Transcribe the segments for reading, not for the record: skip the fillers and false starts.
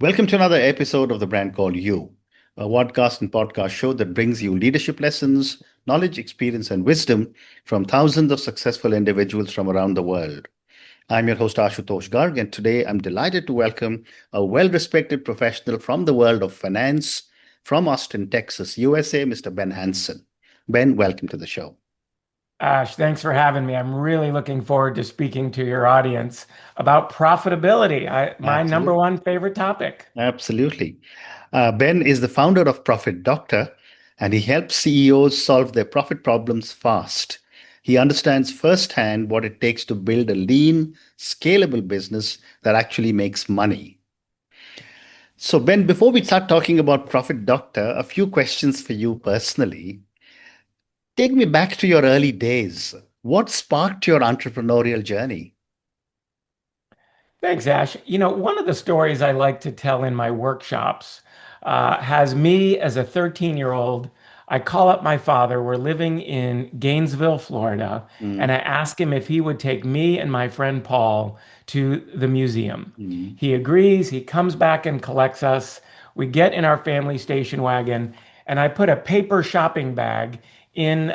Welcome to another episode of The Brand Called You, a podcast and podcast show that brings you leadership lessons, knowledge, experience, and wisdom from thousands of successful individuals from around the world. I'm your host, Ashutosh Garg, and today I'm delighted to welcome a well respected professional from the world of finance from Austin, Texas, USA, Mr. Ben Hansen. Ben, welcome to the show. Ash, thanks for having me. I'm really looking forward to speaking to your audience about profitability. My number Absolutely. one favorite topic. Absolutely. Ben is the founder of Profit Doctor, and he helps CEOs solve their profit problems fast. He understands firsthand what it takes to build a lean, scalable business that actually makes money. So, Ben, before we start talking about Profit Doctor, a few questions for you personally. Take me back to your early days. What sparked your entrepreneurial journey? Thanks, Ash. One of the stories I like to tell in my workshops has me as a 13-year-old. I call up my father. We're living in Gainesville, Florida, and Mm, I ask him if he would take me and my friend Paul to the museum. mm, He agrees. He comes back and collects us. We get in our family station wagon, and I put a paper shopping bag in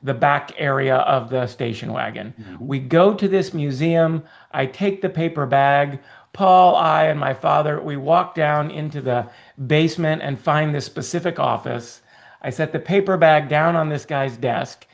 the back area of the station wagon. mhm. We go to this museum. I take the paper bag. Paul, I, and my father, we walk down into the basement and find this specific office. I set the paper bag down on this guy's desk.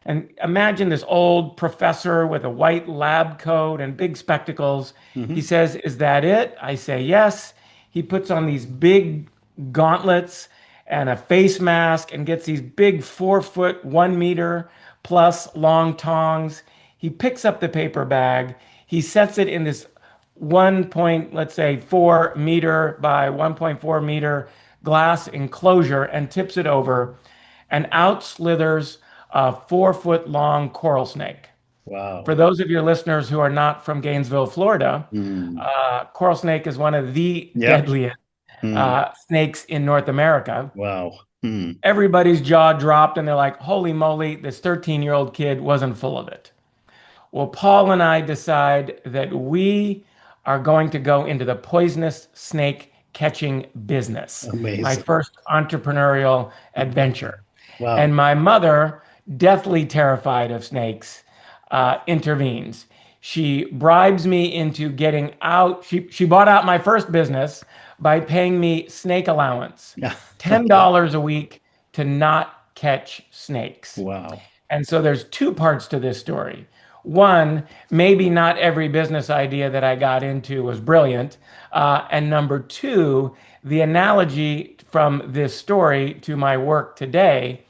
And imagine this old professor with a white lab coat and big spectacles. He Mhm. says, "Is that it?" I say, "Yes." He puts on these big gauntlets and a face mask and gets these big 4 foot, 1 meter plus long tongs. He picks up the paper bag. He sets it in this 1.4 meter by 1.4 meter glass enclosure and tips it over, and out slithers a 4 foot long coral snake. For Wow. those of your listeners who are not from Gainesville, Florida, Mm. coral snake is one of the Yep. deadliest Mm. snakes in North America. Wow. Mm. Everybody's jaw dropped and they're like, holy moly, this 13-year-old kid wasn't full of it. Well, Paul and I decide that we are going to go into the poisonous snake catching business, my Amazing. first entrepreneurial adventure. And Wow. my mother, deathly terrified of snakes, intervenes. She bribes me into getting out. She bought out my first business by paying me snake allowance, Yeah. $10 a week to not catch snakes. Wow. And so there's two parts to this story. One, maybe not every business idea that I got into was brilliant. And number two, the analogy from this story to my work today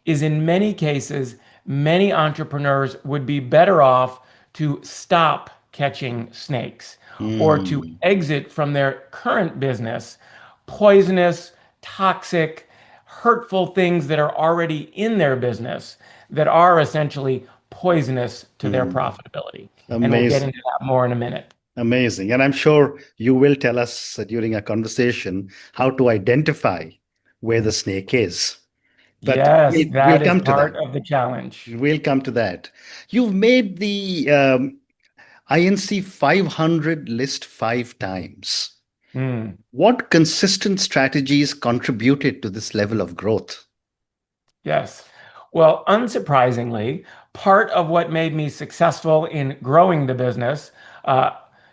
is in many cases, many entrepreneurs would be better off to stop catching snakes or to Mm. exit from their current business, poisonous, toxic, hurtful things that are already in their business that are essentially poisonous to their Mm. profitability. And we'll get Amazing. into that more in a minute. Amazing. And I'm sure you will tell us during our conversation how to identify where the snake is. But Yes, we'll that is come to part that. of the challenge. We'll come to that. You've made the INC 500 list 5 times. Hmm. What consistent strategies contributed to this level of growth? Yes. Well, unsurprisingly, part of what made me successful in growing the business uh,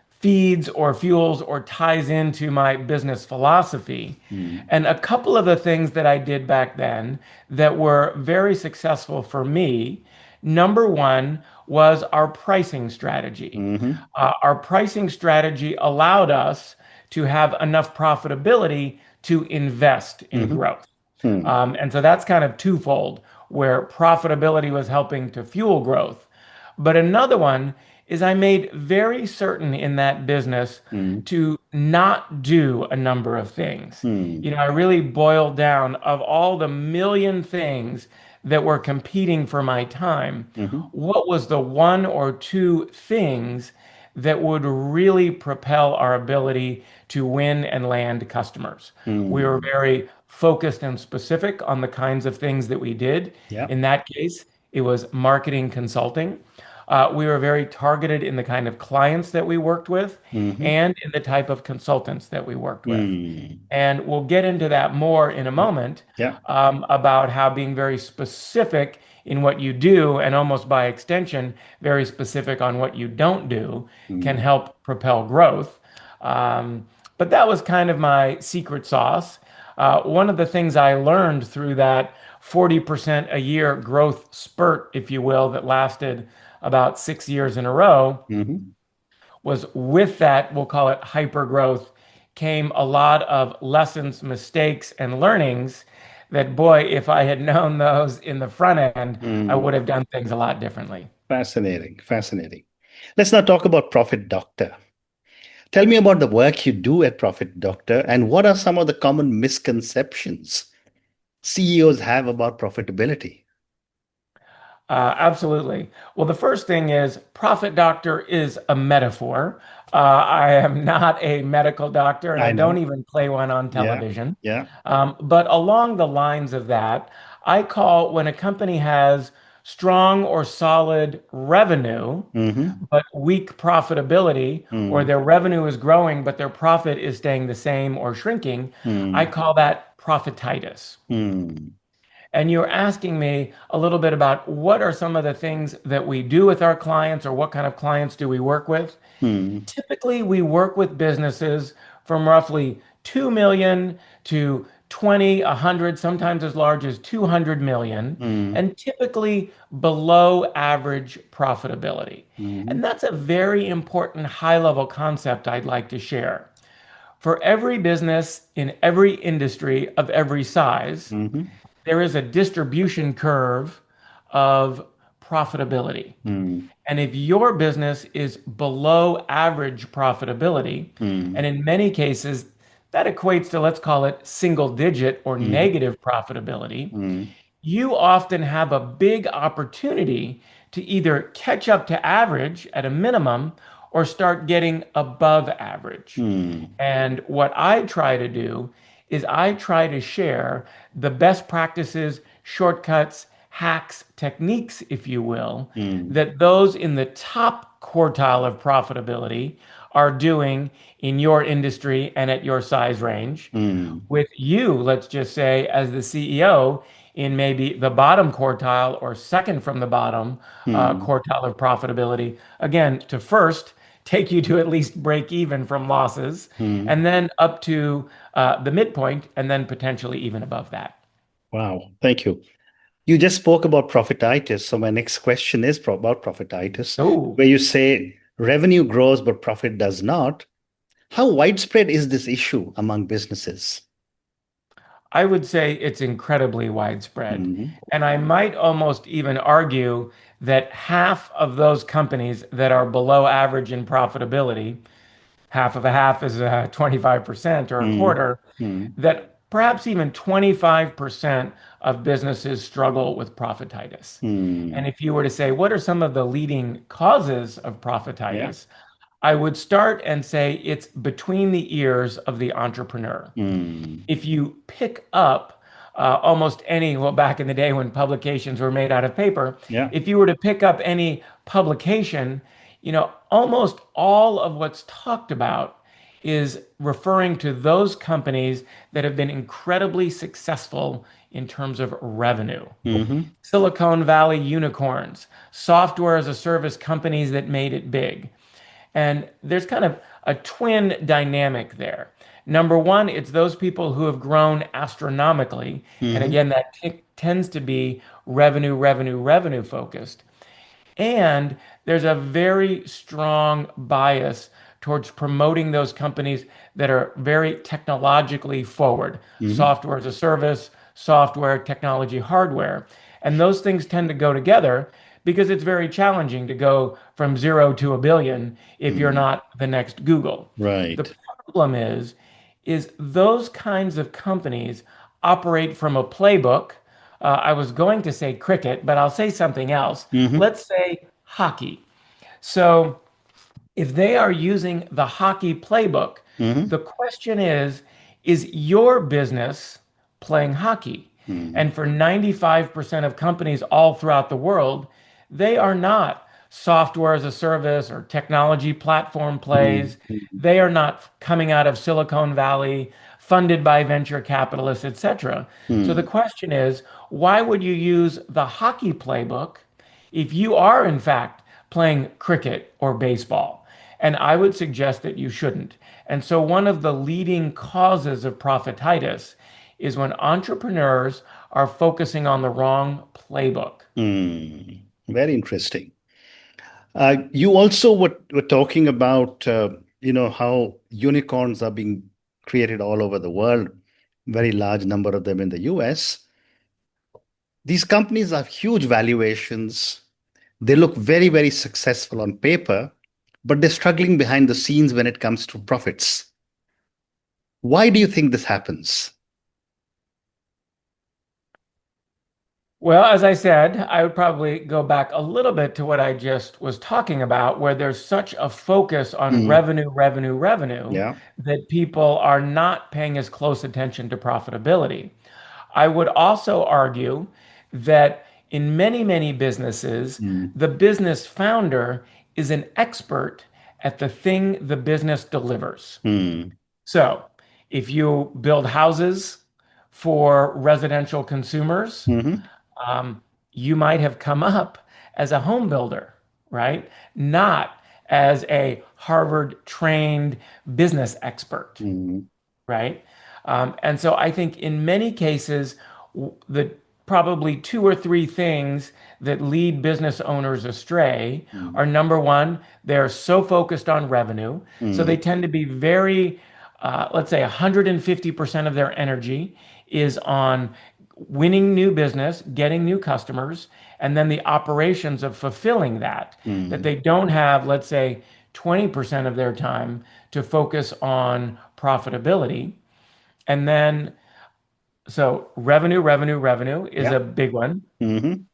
feeds or fuels or ties into my business philosophy. Mm. And a couple of the things that I did back then that were very successful for me, number one was our pricing strategy. Hmm. Our pricing strategy allowed us to have enough profitability to invest in Hmm. growth. Hmm. And so that's kind of twofold, where profitability was helping to fuel growth. But another one is I made very certain in that business Hmm. to not do a number of things. Hmm. I really boiled down of all the million things that were competing for my time, Hmm. what was the one or two things that would really propel our ability to win and land customers. We were Hmm. very focused and specific on the kinds of things that we did. Yeah. In that case, it was marketing consulting. We were very targeted in the kind of clients that we worked with Mm-hmm. and in the type of consultants that we worked with. Mm. And we'll get into that more in a moment Yeah. about how being very specific in what you do, and almost by extension, very specific on what you don't do, can Mm. help propel growth. Um, but that was kind of my secret sauce. One of the things I learned through that 40% a year growth spurt, if you will, that lasted about 6 years in a row Mm-hmm. was with that, we'll call it hyper growth, came a lot of lessons, mistakes, and learnings that, boy, if I had known those in the front end, I Mm. would have done things a lot differently. Fascinating. Fascinating. Let's now talk about Profit Doctor. Tell me about the work you do at Profit Doctor and what are some of the common misconceptions CEOs have about profitability? Absolutely. Well, the first thing is Profit Doctor is a metaphor. I am not a medical doctor, and I I don't know. even play one on Yeah. television. Yeah. But along the lines of that, I call when a company has strong or solid revenue, Mm-hmm. but weak profitability, or Mm. their revenue is growing, but their profit is staying the same or shrinking, I Mm. call that profititis. Mm. And you're asking me a little bit about what are some of the things that we do with our clients, or what kind of clients do we work with? Mm. Typically, we work with businesses from roughly 2 million to 20, 100, sometimes as large as 200 million, Mm. and typically below average profitability. Mm. And that's a very important high level concept I'd like to share. For every business in every industry of every size, Mm. there is a distribution curve of profitability. Mm. And if your business is below average profitability, and Mm. in many cases, that equates to, let's call it single digit or Mm. negative profitability, Mm. you often have a big opportunity to either catch up to average at a minimum or start getting above average. Mm. And what I try to do is I try to share the best practices, shortcuts, hacks, techniques, if you will, Mm. that those in the top quartile of profitability are doing in your industry and at your size range. Mm. With you, let's just say, as the CEO, in maybe the bottom quartile or second from the bottom Mm. quartile of profitability, again, to first take you to at least break even from losses, Mm. and then up to the midpoint, and then potentially even above that. Wow. Thank you. You just spoke about profititis. So my next question is about profititis, Oh, where you say revenue grows, but profit does not. How widespread is this issue among businesses? I would say it's incredibly widespread. Mm. And I might almost even argue that half of those companies that are below average in profitability, half of a half is 25% or a Mm. quarter, Mm. that perhaps even 25% of businesses struggle with profititis. And Mm. if you were to say, what are some of the leading causes of Yeah. profititis? I would start and say it's between the ears of the entrepreneur. Mm. If you pick up almost any, well, back in the day when publications were made out of paper, Yeah. if you were to pick up any publication, almost all of what's talked about is referring to those companies that have been incredibly successful in terms of revenue. Mm-hmm. Silicon Valley unicorns, software as a service companies that made it big. And there's kind of a twin dynamic there. Number one, it's those people who have grown astronomically. And Mm-hmm. again, that tends to be revenue, revenue, revenue focused. And there's a very strong bias towards promoting those companies that are very technologically forward, Mm-hmm. software as a service, software, technology, hardware. And those things tend to go together because it's very challenging to go from zero to a billion if you're Mm. not the next Google. The Right. problem is those kinds of companies operate from a playbook. I was going to say cricket, but I'll say something else. Mm-hmm. Let's say hockey. So if they are using the hockey playbook, Mm-hmm. the question is your business playing hockey? Mm. And for 95% of companies all throughout the world, they are not. software as a service or technology platform Mm, plays. mm, They are not coming out of Silicon Valley, funded by venture capitalists, etc. So the mm, question is, why would you use the hockey playbook if you are, in fact, playing cricket or baseball? And I would suggest that you shouldn't. And so, one of the leading causes of profititis is when entrepreneurs are focusing on the wrong playbook. mm. Very interesting. You also were talking about, how unicorns are being created all over the world, very large number of them in the US. These companies have huge valuations. They look very, very successful on paper, but they're struggling behind the scenes when it comes to profits. Why do you think this happens? Well, as I said, I would probably go back a little bit to what I just was talking about, where there's such a focus on Mm, revenue, revenue, revenue, yeah. that people are not paying as close attention to profitability. I would also argue that in many, many businesses, Mm, the business founder is an expert at the thing the business delivers. mm, So if you build houses for residential consumers, mhm, um, you might have come up as a home builder, right? Not as a Harvard trained business expert, mm, right? And so I think in many cases, the probably two or three things that lead business owners astray mm, are number one, they're so focused on revenue. So they mm, tend to be very, let's say 150% of their energy is on winning new business, getting new customers, and then the operations of fulfilling that, that mm. they don't have, let's say, 20% of their time to focus on profitability. And then, so revenue, revenue, revenue is Yeah. a big one. Mhm,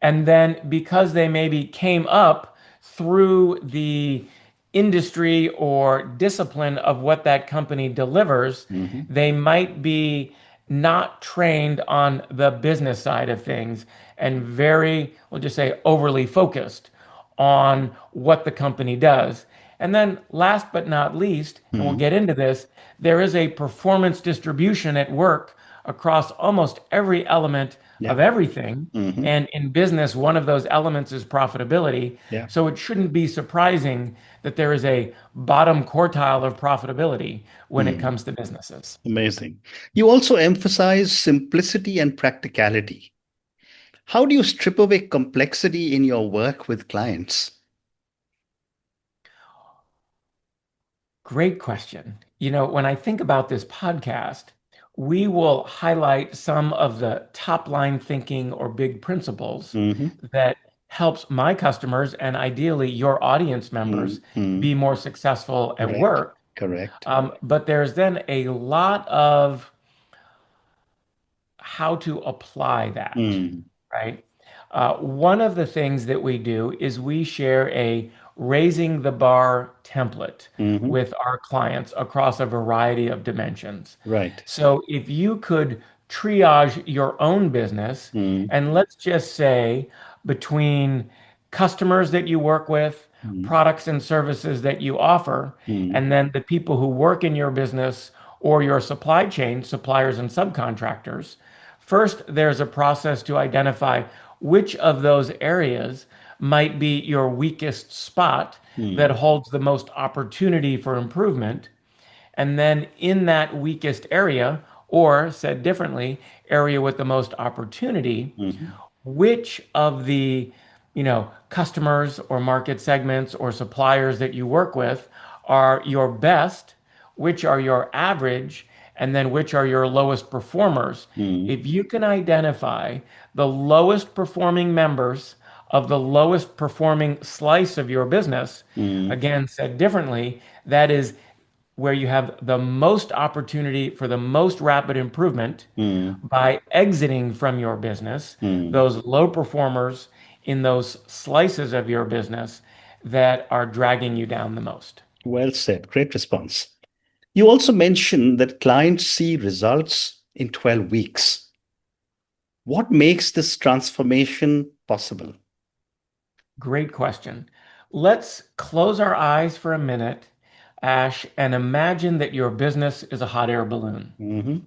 And then because they maybe came up through the industry or discipline of what that company delivers, mhm, they might be not trained on the business side of things and very, we'll just say, overly focused on what the company does. And then, last but not least, and we'll mm. get into this, there is a performance distribution at work across almost every element Yeah. of everything. Mhm, And in business, one of those elements is profitability. yeah. So it shouldn't be surprising that there is a bottom quartile of profitability when it Mm. comes to businesses. Amazing. You also emphasize simplicity and practicality. How do you strip away complexity in your work with clients? Great question. When I think about this podcast, we will highlight some of the top line thinking or big principles Hmm. that helps my customers and ideally your audience members Mm. be more successful at Correct. work. Correct. But there's then a lot of how to apply that, Mm. right? One of the things that we do is we share a raising the bar template Hmm. with our clients across a variety of dimensions. Right. So if you could triage your own business, Mm. and let's just say between customers that you work with, Mm. products and services that you offer, Mm. and then the people who work in your business or your supply chain, suppliers and subcontractors. First, there's a process to identify which of those areas might be your weakest spot that Mm. holds the most opportunity for improvement. And then in that weakest area, or said differently, area with the most opportunity, Mm. which of the customers or market segments or suppliers that you work with are your best, which are your average, and then which are your lowest performers. Mm. If you can identify the lowest performing members of the lowest performing slice of your business, Mm. again said differently, that is where you have the most opportunity for the most rapid improvement Mm. by exiting from your business Mm. those low performers in those slices of your business that are dragging you down the most. Well said. Great response. You also mentioned that clients see results in 12 weeks. What makes this transformation possible? Great question. Let's close our eyes for a minute, Ash, and imagine that your business is a hot air balloon Mm-hmm.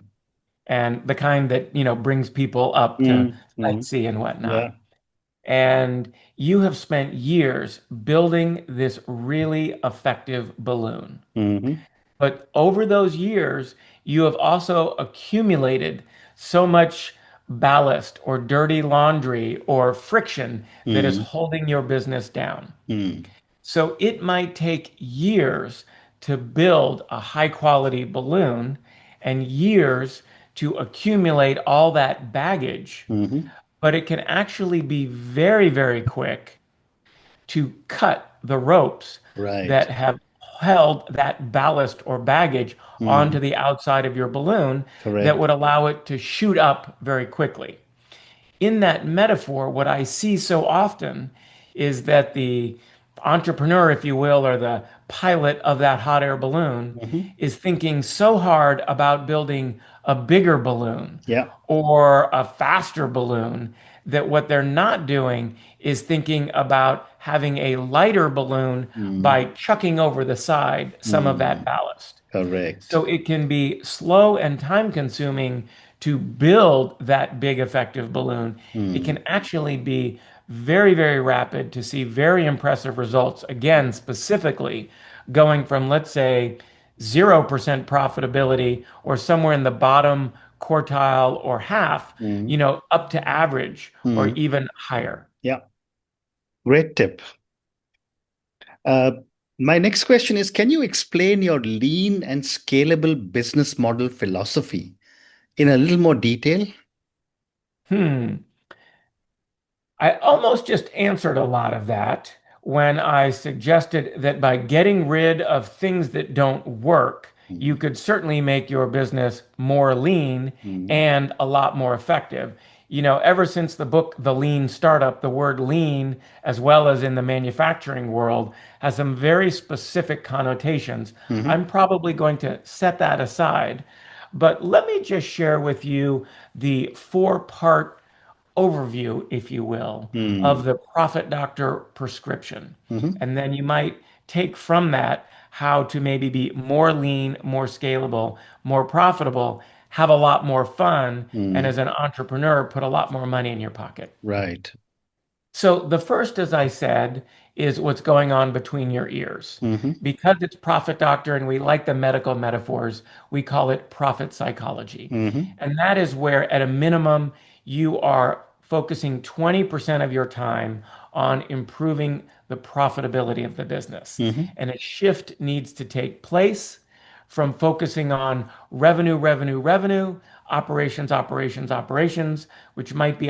and the kind that, brings people up to Mm-hmm. sightsee and whatnot. Yeah. And you have spent years building this really effective balloon. Mm-hmm. But over those years, you have also accumulated so much ballast or dirty laundry or friction that is Mm-hmm. holding your business down. Mm-hmm. So it might take years to build a high quality balloon and years to accumulate all that baggage, Mm-hmm. but it can actually be very, very quick to cut the ropes Right. that have held that ballast or baggage onto Mm-hmm. the outside of your balloon that Correct. would allow it to shoot up very quickly. In that metaphor, what I see so often is that the entrepreneur, if you will, or the pilot of that hot air balloon Mm-hmm. is thinking so hard about building a bigger balloon Yeah. or a faster balloon that what they're not doing is thinking about having a lighter balloon Mm-hmm. by chucking over the side some of that Mm-hmm. ballast. Correct. So it can be slow and time consuming to build that big effective balloon. It Mm-hmm. can actually be very, very rapid to see very impressive results. Again, specifically going from, let's say, 0% profitability or somewhere in the bottom quartile or half, Mm-hmm. up to average or Mm-hmm. even higher. Yeah. Great tip. Uh, my next question is, can you explain your lean and scalable business model philosophy in a little more detail? Hmm. I almost just answered a lot of that when I suggested that by getting rid of things that don't work, you Mm-hmm. could certainly make your business more lean Mm-hmm. and a lot more effective. Ever since the book The Lean Startup, the word lean, as well as in the manufacturing world, has some very specific connotations. Mm-hmm. I'm probably going to set that aside. But let me just share with you the four-part overview, if you will, of Mm-hmm. the Profit Doctor prescription. Mm-hmm. And then you might take from that how to maybe be more lean, more scalable, more profitable, have a lot more fun, and Mm-hmm. as an entrepreneur, put a lot more money in your pocket. Right. So the first, as I said, is what's going on between your ears. Mm-hmm. Because it's profit doctor and we like the medical metaphors, we call it profit psychology. Mm-hmm. And that is where, at a minimum, you are focusing 20% of your time on improving the profitability of the business. Mm-hmm. And a shift needs to take place from focusing on revenue, revenue, revenue, operations, operations, operations, which might be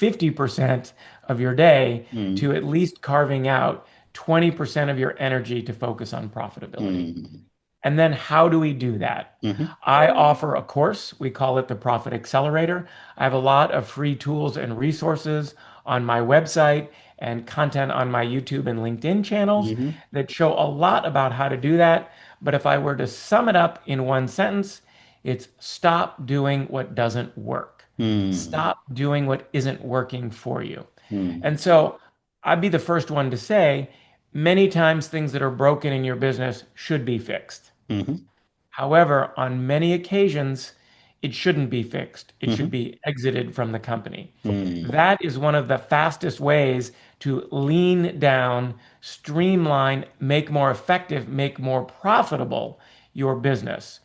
150% of your day, Mm-hmm. to at least carving out 20% of your energy to focus on profitability. Mm-hmm. And then how do we do that? Mm-hmm. I offer a course. We call it the Profit Accelerator. I have a lot of free tools and resources on my website and content on my YouTube and LinkedIn channels Mm-hmm. that show a lot about how to do that. But if I were to sum it up in one sentence, it's stop doing what doesn't work. Mm-hmm. Stop doing what isn't working for you. Mm-hmm. And so I'd be the first one to say many times things that are broken in your business should be fixed. Mm-hmm. However, on many occasions, it shouldn't be fixed. It should Mm-hmm. be exited from the company. Mm-hmm. That is one of the fastest ways to lean down, streamline, make more effective, make more profitable your business.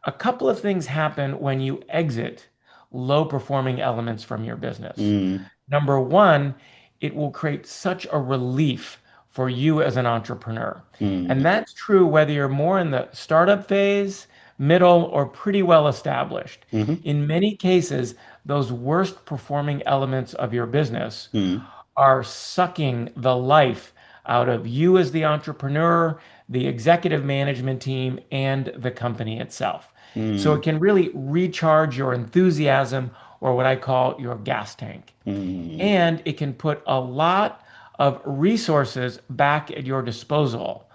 A couple of things happen when you exit low performing elements from your business. Mm-hmm. Number one, it will create such a relief for you as an entrepreneur. And Mm-hmm. that's true whether you're more in the startup phase, middle, or pretty well established. Mm-hmm. In many cases, those worst performing elements of your business Mm-hmm. are sucking the life out of you as the entrepreneur, the executive management team, and the company itself. So it Mm-hmm. can really recharge your enthusiasm or what I call your gas tank. Mm-hmm. And it can put a lot of resources back at your disposal,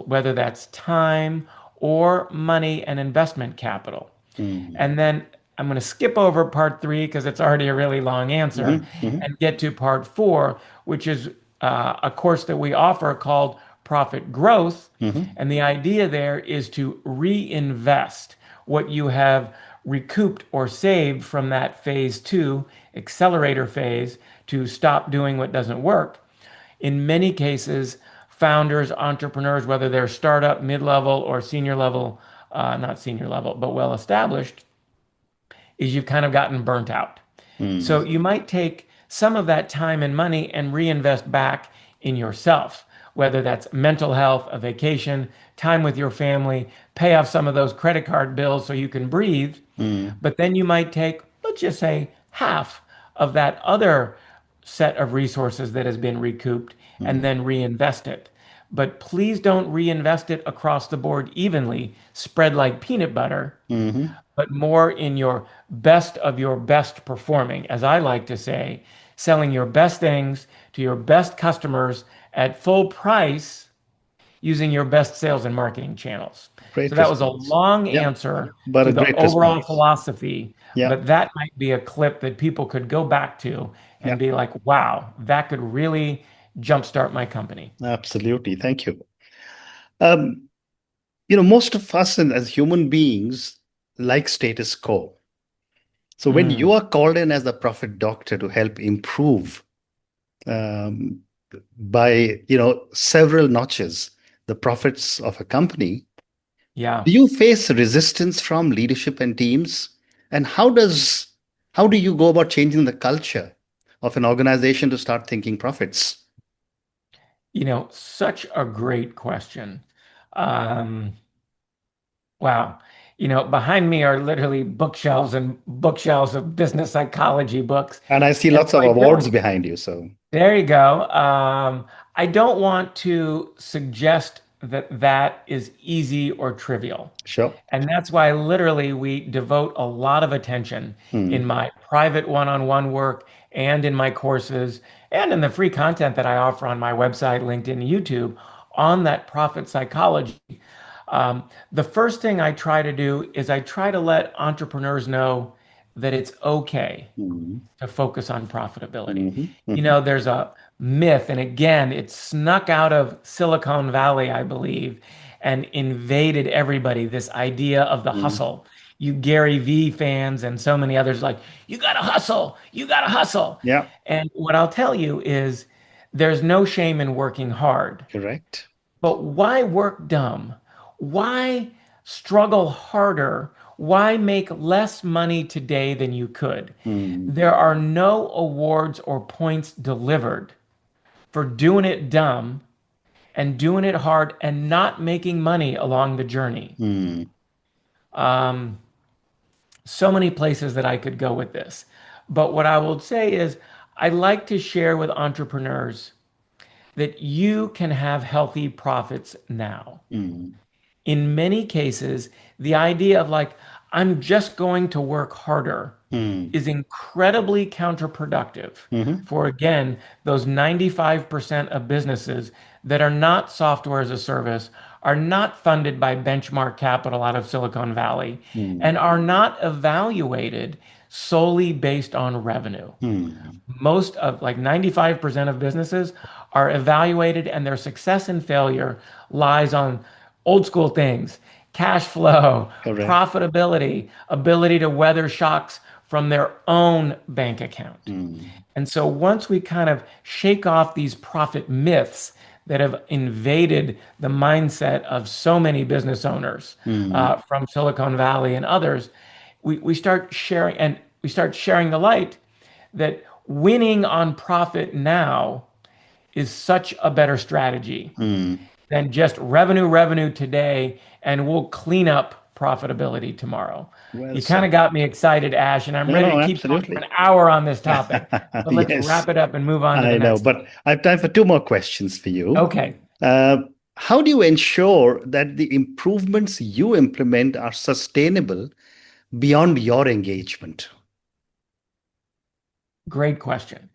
whether that's time or money and investment capital. Mm-hmm. And then I'm going to skip over part three because it's already a really long answer Mm-hmm. Mm-hmm. and get to part four, which is a course that we offer called Profit Growth. Hmm. And the idea there is to reinvest what you have recouped or saved from that phase two accelerator phase to stop doing what doesn't work. In many cases, founders, entrepreneurs, whether they're startup, mid level, or senior level, not senior level, but well established, is you've kind of gotten burnt out. So Mm. you might take some of that time and money and reinvest back in yourself, whether that's mental health, a vacation, time with your family, pay off some of those credit card bills so you can breathe. Mm. But then you might take, let's just say, half of that other set of resources that has been recouped and Mm. then reinvest it. But please don't reinvest it across the board evenly, spread like peanut butter, Hmm. but more in your best of your best performing, as I like to say, selling your best things to your best customers at full price using your best sales and marketing channels. So Great that was a response. long Yeah, answer but to a the great overall response. philosophy, Yeah, but that might be a clip that people could go back to yeah, and be like, wow, that could really jumpstart my company. absolutely. Thank you. Um, most of us as human beings like status quo. So when you Mm, are called in as the profit doctor to help improve um, by several notches the profits of a company, yeah. do you face resistance from leadership and teams? And how do you go about changing the culture of an organization to start thinking profits? Such a great question. Um, Wow. Behind me are literally bookshelves and bookshelves of business psychology books. And I see And lots so of I awards don't, behind you. So there you go. I don't want to suggest that that is easy or trivial. sure. And that's why literally we devote a lot of attention in Hmm. my private one-on-one work and in my courses and in the free content that I offer on my website, LinkedIn, YouTube on that profit psychology. The first thing I try to do is I try to let entrepreneurs know that it's okay Hmm. to focus on profitability. Hmm. Hmm. There's a myth, and again, it snuck out of Silicon Valley, I believe, and invaded everybody. This idea of the Hmm. hustle. You Gary V fans and so many others like, you gotta hustle, you gotta hustle. Yeah, And what I'll tell you is there's no shame in working hard. correct. But why work dumb? Why struggle harder? Why make less money today than you could? Hmm. There are no awards or points delivered for doing it dumb and doing it hard and not making money along the journey. Hmm. Um, so many places that I could go with this. But what I will say is, I like to share with entrepreneurs that you can have healthy profits now. Hmm. In many cases, the idea of like, I'm just going to work harder Hmm. is incredibly counterproductive Hmm. for, again, those 95% of businesses that are not software as a service, are not funded by benchmark capital out of Silicon Valley, Hmm. and are not evaluated solely based on revenue. Hmm. Most of like 95% of businesses are evaluated and their success and failure lies on old school things, cash flow, Correct. profitability, ability to weather shocks from their own bank account. Hmm. And so once we kind of shake off these profit myths that have invaded the mindset of so many business owners Hmm. from Silicon Valley and others, we start sharing and we start sharing the light that winning on profit now is such a better strategy Hmm. than just revenue today, and we'll clean up profitability tomorrow. Well You kind said. of got me excited, Ash, and I'm No, ready to no, keep going for absolutely. an hour on this topic. But let's Yes, wrap it up and move on to the I know. next But topic. I have time for two more questions for you. Okay, Uh, how do you ensure that the improvements you implement are sustainable beyond your engagement? great question.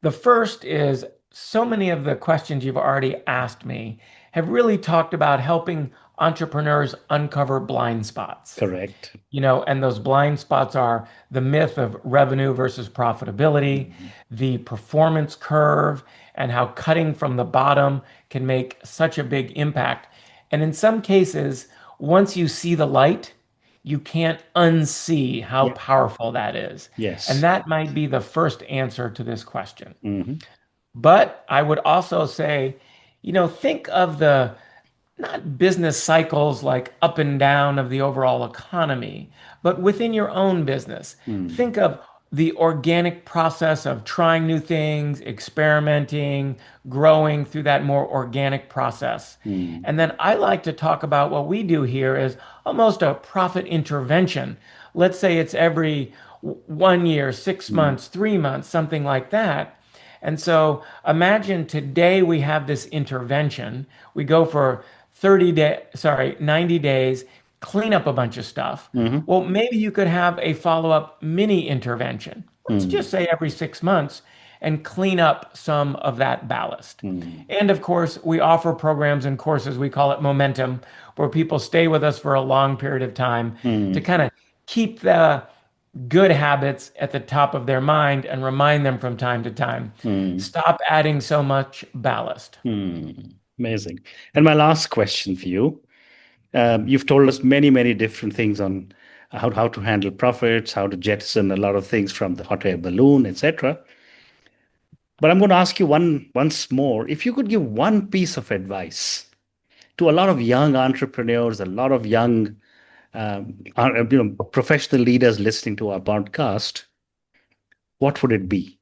The first is so many of the questions you've already asked me have really talked about helping entrepreneurs uncover blind spots. Correct. And those blind spots are the myth of revenue versus profitability, Mhm. the performance curve, and how cutting from the bottom can make such a big impact. And in some cases, once you see the light, you can't unsee how Yeah. powerful that is. And Yes. that might be the first answer to this question. Hmm. But I would also say, think of the not business cycles like up and down of the overall economy, but within your own business. Mm. Think of the organic process of trying new things, experimenting, growing through that more organic process. Mm. And then I like to talk about what we do here is almost a profit intervention. Let's say it's every 1 year, six Mm. months, 3 months, something like that. And so imagine today we have this intervention. We go for 90 days, clean up a bunch of stuff. Hmm. Well, maybe you could have a follow-up mini intervention. Let's just Mm. say every 6 months and clean up some of that ballast. Mm. And of course, we offer programs and courses, we call it momentum, where people stay with us for a long period of time to Mm. kind of keep the good habits at the top of their mind and remind them from time to time. Mm. Stop adding so much ballast. Mm. Amazing. And my last question for you. You've told us many, many different things on how to handle profits, how to jettison a lot of things from the hot air balloon, etc. But I'm going to ask you once more, if you could give one piece of advice to a lot of young entrepreneurs, a lot of young professional leaders listening to our podcast, what would it be?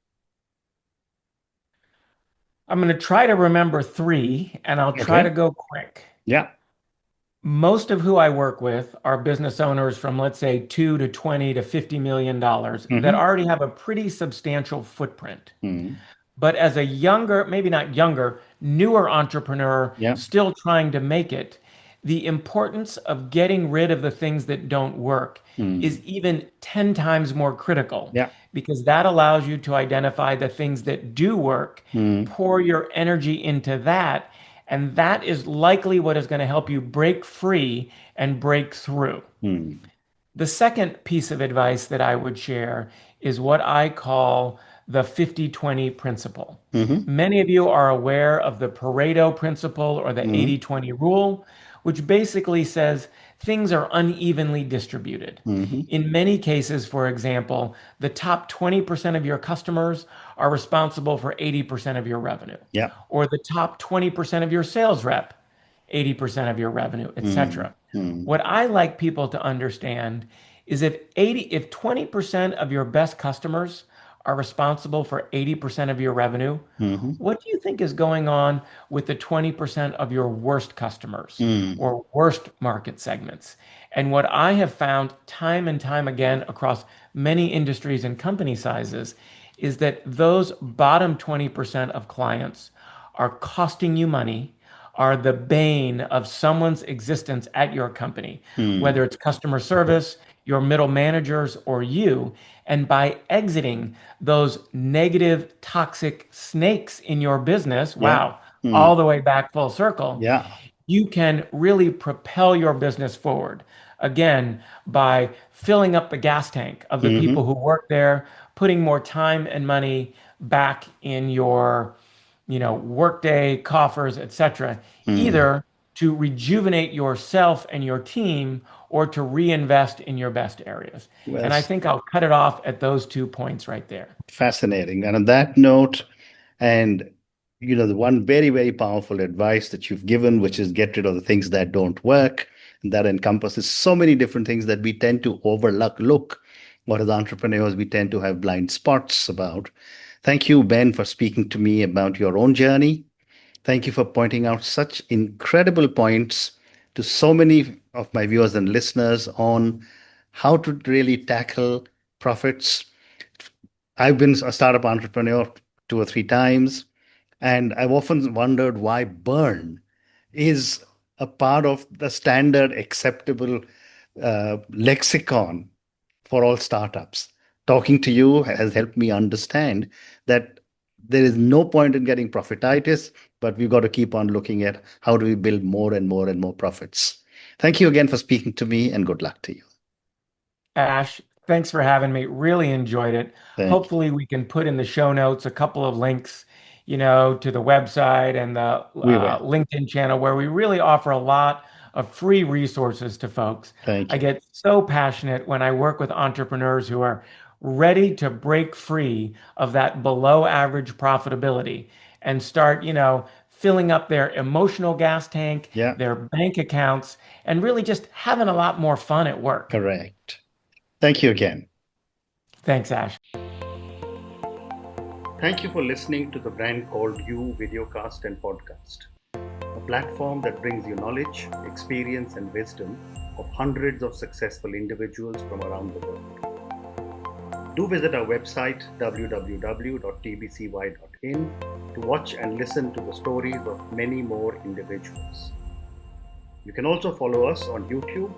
I'm going to try to remember three and I'll try to Okay. go quick. Yeah. Most of who I work with are business owners from, let's say, 2 to 20 to $50 million that Mm-hmm. already have a pretty substantial footprint. Mm. But as a younger, maybe not younger, newer entrepreneur Yeah. still trying to make it, the importance of getting rid of the things that don't work is Mm. even 10 times more critical Yeah. because that allows you to identify the things that do work, Mm. pour your energy into that, and that is likely what is going to help you break free and break through. Mm. The second piece of advice that I would share is what I call the 50-20 principle. Mm-hmm. Many of you are aware of the Pareto principle or the Mm. 80-20 rule, which basically says things are unevenly distributed. Mm-hmm. In many cases, for example, the top 20% of your customers are responsible for 80% of your revenue, Yeah. or the top 20% of your sales rep 80% of your revenue, Mm. etc. Mm. What I like people to understand is if 20% of your best customers are responsible for 80% of your revenue, Mm-hmm. what do you think is going on with the 20% of your worst customers Mm. or worst market segments? And what I have found time and time again across many industries and company sizes is that those bottom 20% of clients are costing you money, are the bane of someone's existence at your company, Mm. whether it's customer service, your middle managers, or you. And by exiting those negative, toxic snakes in your business, Yeah. wow, Mm. all the way back full circle, Yeah. you can really propel your business forward. Again, by filling up the gas tank of the people Mm-hmm. who work there, putting more time and money back in your, workday coffers, etc., Mm. either to rejuvenate yourself and your team or to reinvest in your best areas. Well, And I think I'll cut it off at those 2 points right there. fascinating. And on that note, and the one very, very powerful advice that you've given, which is get rid of the things that don't work, and that encompasses so many different things that we tend to overlook. Look, what as entrepreneurs we tend to have blind spots about. Thank you, Ben, for speaking to me about your own journey. Thank you for pointing out such incredible points to so many of my viewers and listeners on how to really tackle profits. I've been a startup entrepreneur 2 or 3 times, and I've often wondered why burn is a part of the standard acceptable lexicon for all startups. Talking to you has helped me understand that there is no point in getting profititis, but we've got to keep on looking at how do we build more and more and more profits. Thank you again for speaking to me, and good luck to you. Ash, thanks for having me. Really enjoyed it. Thank you. Hopefully, we can put in the show notes a couple of links, to the website and the We will. LinkedIn channel where we really offer a lot of free resources to folks. Thank I you. get so passionate when I work with entrepreneurs who are ready to break free of that below average profitability and start, filling up their emotional gas tank, Yeah, their bank accounts, and really just having a lot more fun at work. correct. Thank you again. Thanks, Ash. Thank you for listening to the Brand Called You videocast and podcast, a platform that brings you knowledge, experience, and wisdom of hundreds of successful individuals from around the world. Do visit our website www.tbcy.in to watch and listen to the stories of many more individuals. You can also follow us on YouTube,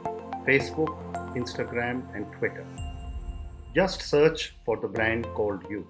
Facebook, Instagram, and Twitter. Just search for the Brand Called You.